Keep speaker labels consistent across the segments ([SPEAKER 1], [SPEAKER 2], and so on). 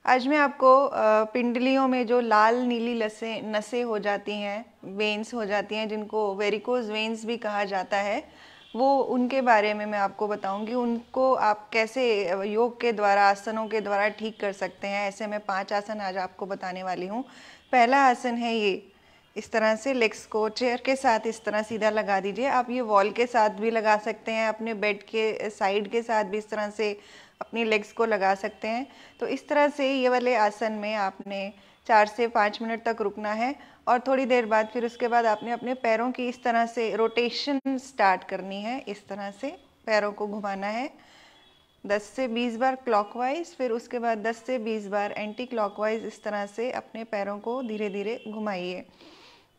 [SPEAKER 1] आज मैं आपको पिंडलियों में जो लाल नीली नसें नसें हो जाती हैं, वेन्स हो जाती हैं, जिनको वेरिकोज वेन्स भी कहा जाता है, वो उनके बारे में मैं आपको बताऊंगी। उनको आप कैसे योग के द्वारा, आसनों के द्वारा ठीक कर सकते हैं। ऐसे मैं 5 आसन आज आपको बताने वाली हूँ। पहला आसन है ये, इस तरह से लेग्स को चेयर के साथ इस तरह सीधा लगा दीजिए। आप ये वॉल के साथ भी लगा सकते हैं, अपने बेड के साइड के साथ भी इस तरह से अपनी लेग्स को लगा सकते हैं। तो इस तरह से ये वाले आसन में आपने 4 से 5 मिनट तक रुकना है और थोड़ी देर बाद फिर उसके बाद आपने अपने पैरों की इस तरह से रोटेशन स्टार्ट करनी है। इस तरह से पैरों को घुमाना है 10 से 20 बार क्लॉकवाइज, फिर उसके बाद 10 से 20 बार एंटी क्लॉकवाइज। इस तरह से अपने पैरों को धीरे धीरे घुमाइए।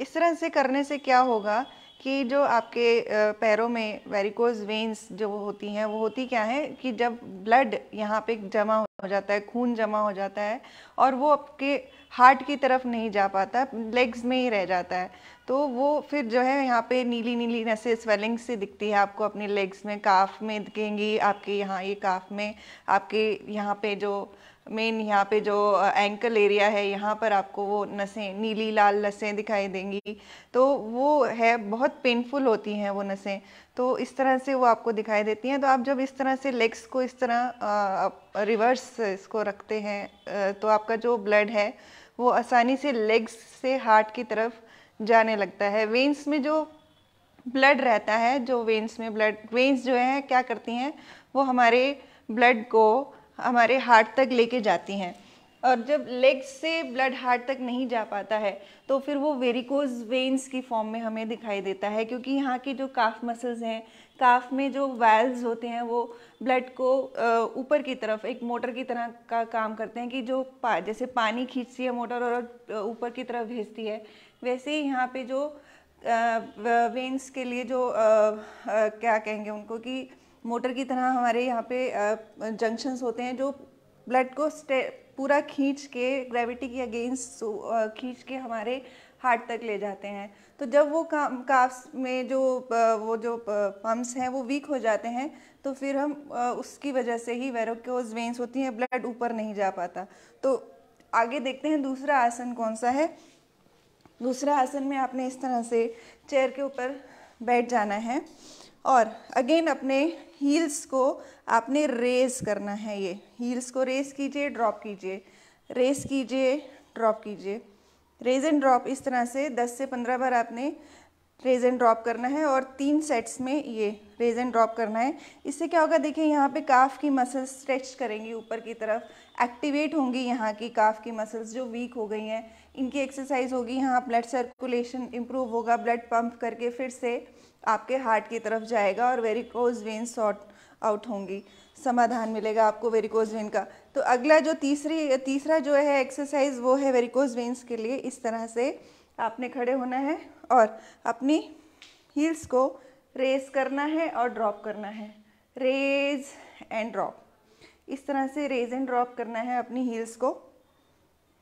[SPEAKER 1] इस तरह से करने से क्या होगा कि जो आपके पैरों में वेरिकोज वेन्स जो होती हैं, वो होती क्या है कि जब ब्लड यहाँ पे जमा हो जाता है, खून जमा हो जाता है और वो आपके हार्ट की तरफ नहीं जा पाता, लेग्स में ही रह जाता है। तो वो फिर जो है यहाँ पे नीली नीली नसें स्वेलिंग से दिखती है आपको अपनी लेग्स में, काफ में दिखेंगी आपके, यहाँ ये काफ में, आपके यहाँ पे जो मेन यहाँ पे जो एंकल एरिया है, यहाँ पर आपको वो नसें, नीली लाल नसें दिखाई देंगी। तो वो है, बहुत पेनफुल होती हैं वो नसें। तो इस तरह से वो आपको दिखाई देती हैं। तो आप जब इस तरह से लेग्स को इस तरह रिवर्स इसको रखते हैं तो आपका जो ब्लड है वो आसानी से लेग्स से हार्ट की तरफ जाने लगता है। वेन्स में जो ब्लड रहता है, जो वेन्स में ब्लड, वेन्स जो है क्या करती हैं, वो हमारे ब्लड को हमारे हार्ट तक लेके जाती हैं। और जब लेग्स से ब्लड हार्ट तक नहीं जा पाता है तो फिर वो वेरिकोज वेन्स की फॉर्म में हमें दिखाई देता है, क्योंकि यहाँ की जो काफ मसल्स हैं, काफ में जो वाल्व्स होते हैं, वो ब्लड को ऊपर की तरफ एक मोटर की तरह का काम करते हैं कि जो जैसे पानी खींचती है मोटर और ऊपर की तरफ भेजती है, वैसे ही यहाँ पे जो वेन्स के लिए जो क्या कहेंगे उनको, कि मोटर की तरह हमारे यहाँ पे जंक्शंस होते हैं जो ब्लड को पूरा खींच के, ग्रेविटी के अगेंस्ट खींच के हमारे हार्ट तक ले जाते हैं। तो जब वो काफ्स में जो वो जो पम्प्स हैं वो वीक हो जाते हैं, तो फिर हम उसकी वजह से ही वेरिकोज वेन्स होती हैं, ब्लड ऊपर नहीं जा पाता। तो आगे देखते हैं दूसरा आसन कौन सा है। दूसरा आसन में आपने इस तरह से चेयर के ऊपर बैठ जाना है और अगेन अपने हील्स को आपने रेज करना है। ये हील्स को रेज कीजिए, ड्रॉप कीजिए, रेज कीजिए, ड्रॉप कीजिए, रेज एंड ड्रॉप। इस तरह से 10 से 15 बार आपने रेज एंड ड्रॉप करना है और 3 सेट्स में ये रेज एंड ड्रॉप करना है। इससे क्या होगा, देखिए यहाँ पे काफ की मसल्स स्ट्रेच करेंगी ऊपर की तरफ, एक्टिवेट होंगी यहाँ की काफ की मसल्स जो वीक हो गई हैं, इनकी एक्सरसाइज होगी। यहाँ ब्लड सर्कुलेशन इंप्रूव होगा, ब्लड पंप करके फिर से आपके हार्ट की तरफ जाएगा और वेरिकोज वेन सॉर्ट आउट होंगी, समाधान मिलेगा आपको वेरिकोज वेन का। तो अगला जो तीसरा जो है एक्सरसाइज, वो है वेरिकोज वेन्स के लिए। इस तरह से आपने खड़े होना है और अपनी हील्स को रेज करना है और ड्रॉप करना है, रेज एंड ड्रॉप। इस तरह से रेज एंड ड्रॉप करना है अपनी हील्स को।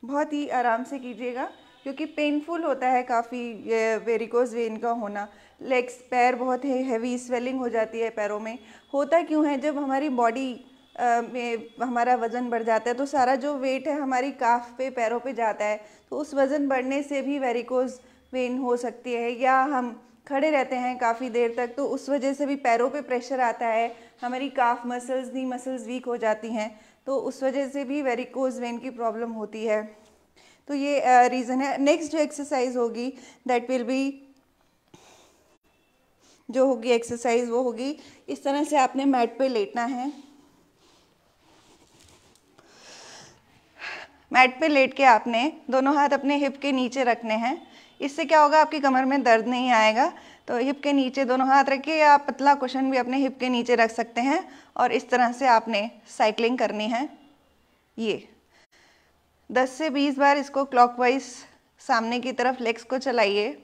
[SPEAKER 1] बहुत ही आराम से कीजिएगा क्योंकि पेनफुल होता है काफ़ी वेरिकोज वेन का होना। लेग्स, पैर बहुत हैवी, स्वेलिंग हो जाती है पैरों में। होता क्यों है, जब हमारी बॉडी में हमारा वज़न बढ़ जाता है तो सारा जो वेट है हमारी काफ पे, पैरों पे जाता है। तो उस वज़न बढ़ने से भी वेरिकोज वेन हो सकती है, या हम खड़े रहते हैं काफ़ी देर तक तो उस वजह से भी पैरों पे प्रेशर आता है, हमारी काफ मसल्स, नी मसल्स वीक हो जाती हैं, तो उस वजह से भी वेरिकोज वेन की प्रॉब्लम होती है। तो ये रीज़न है। नेक्स्ट जो एक्सरसाइज होगी दैट विल बी, जो होगी एक्सरसाइज वो होगी इस तरह से आपने मैट पे लेटना है। मैट पे लेट के आपने दोनों हाथ अपने हिप के नीचे रखने हैं। इससे क्या होगा, आपकी कमर में दर्द नहीं आएगा। तो हिप के नीचे दोनों हाथ रखिए, या आप पतला कुशन भी अपने हिप के नीचे रख सकते हैं और इस तरह से आपने साइकिलिंग करनी है। ये 10 से 20 बार इसको क्लॉकवाइज सामने की तरफ लेग्स को चलाइए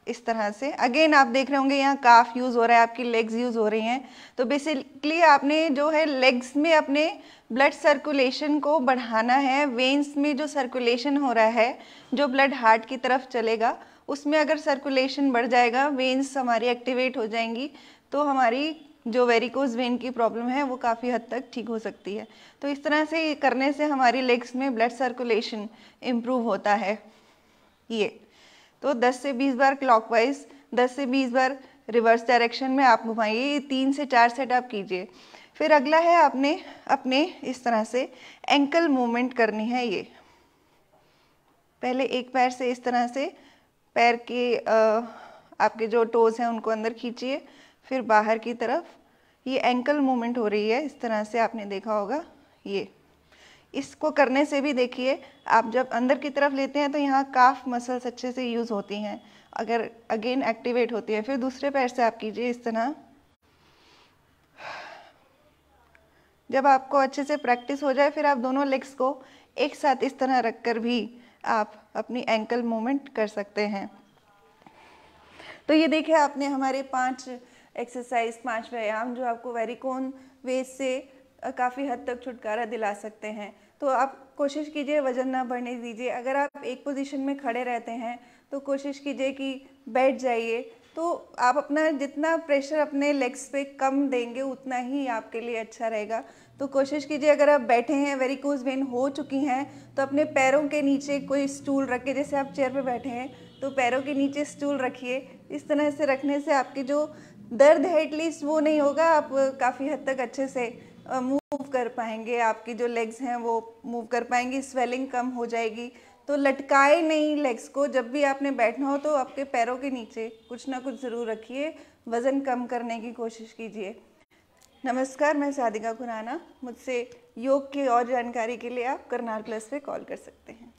[SPEAKER 1] इस तरह से। अगेन आप देख रहे होंगे यहाँ काफ यूज़ हो रहा है, आपकी लेग्स यूज़ हो रही हैं। तो बेसिकली आपने जो है लेग्स में अपने ब्लड सर्कुलेशन को बढ़ाना है। वेन्स में जो सर्कुलेशन हो रहा है, जो ब्लड हार्ट की तरफ चलेगा, उसमें अगर सर्कुलेशन बढ़ जाएगा, वेन्स हमारी एक्टिवेट हो जाएंगी, तो हमारी जो वेरिकोज वेन की प्रॉब्लम है वो काफ़ी हद तक ठीक हो सकती है। तो इस तरह से करने से हमारी लेग्स में ब्लड सर्कुलेशन इम्प्रूव होता है। ये तो 10 से 20 बार क्लॉकवाइज, 10 से 20 बार रिवर्स डायरेक्शन में आप घुमाइए। ये 3 से 4 सेट आप कीजिए। फिर अगला है आपने अपने इस तरह से एंकल मूवमेंट करनी है। ये पहले एक पैर से इस तरह से पैर के आपके जो टोज हैं उनको अंदर खींचिए, फिर बाहर की तरफ। ये एंकल मूवमेंट हो रही है, इस तरह से आपने देखा होगा। ये इसको करने से भी देखिए, आप जब अंदर की तरफ लेते हैं तो यहाँ काफ मसल्स अच्छे से यूज़ होती हैं, अगर अगेन एक्टिवेट होती है। फिर दूसरे पैर से आप कीजिए इस तरह। जब आपको अच्छे से प्रैक्टिस हो जाए फिर आप दोनों लेग्स को एक साथ इस तरह रखकर भी आप अपनी एंकल मूवमेंट कर सकते हैं। तो ये देखिए आपने हमारे 5 एक्सरसाइज, 5 व्यायाम जो आपको वेरिकोन वेन से काफ़ी हद तक छुटकारा दिला सकते हैं। तो आप कोशिश कीजिए वज़न ना बढ़ने दीजिए। अगर आप एक पोजीशन में खड़े रहते हैं तो कोशिश कीजिए कि बैठ जाइए। तो आप अपना जितना प्रेशर अपने लेग्स पे कम देंगे उतना ही आपके लिए अच्छा रहेगा। तो कोशिश कीजिए, अगर आप बैठे हैं, वेरिकोज वेन हो चुकी हैं, तो अपने पैरों के नीचे कोई स्टूल रख के, जैसे आप चेयर पे बैठे हैं तो पैरों के नीचे स्टूल रखिए। इस तरह से रखने से आपकी जो दर्द है एटलीस्ट वो नहीं होगा। आप काफ़ी हद तक अच्छे से मूव कर पाएंगे, आपकी जो लेग्स हैं वो मूव कर पाएंगी, स्वेलिंग कम हो जाएगी। तो लटकाए नहीं लेग्स को। जब भी आपने बैठना हो तो आपके पैरों के नीचे कुछ ना कुछ ज़रूर रखिए, वज़न कम करने की कोशिश कीजिए। नमस्कार, मैं सादिका खुराना। मुझसे योग की और जानकारी के लिए आप करनाल प्लस पे कॉल कर सकते हैं।